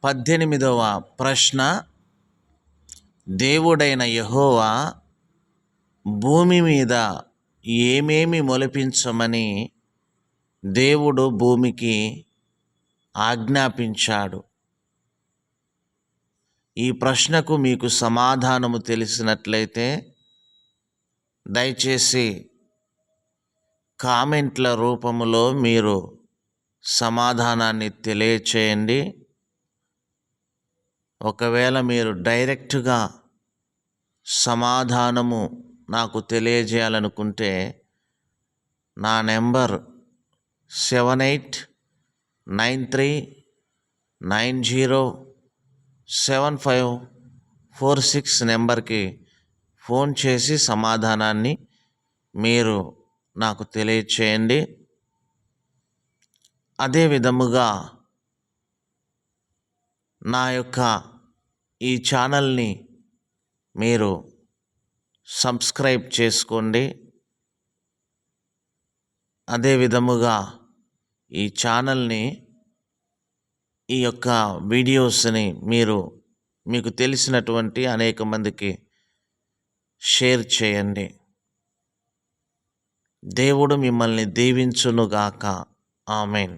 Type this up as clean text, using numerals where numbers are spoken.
18వ ప్రశ్న, దేవుడైన యెహోవా భూమి మీద ఏమేమి మొలిపించమని దేవుడు భూమికి ఆజ్ఞాపించాడు? ఈ ప్రశ్నకు మీకు సమాధానము తెలిసినట్లయితే దయచేసి కామెంట్ల రూపములో మీరు సమాధానాన్ని తెలియచేయండి. ఒకవేళ మీరు డైరెక్ట్గా సమాధానము నాకు తెలియజేయాలనుకుంటే నా నెంబర్ 7893907546 నెంబర్కి ఫోన్ చేసి సమాధానాన్ని మీరు నాకు తెలియచేయండి. అదే విధముగా నా యొక్క ఈ ఛానల్ని మీరు సబ్స్క్రైబ్ చేసుకోండి. అదే విధముగా ఈ ఛానల్ని, ఈ యొక్క వీడియోస్ని మీకు తెలిసినటువంటి అనేక మందికి షేర్ చేయండి. దేవుడు మిమ్మల్ని దీవించునుగాక. ఆమేన్.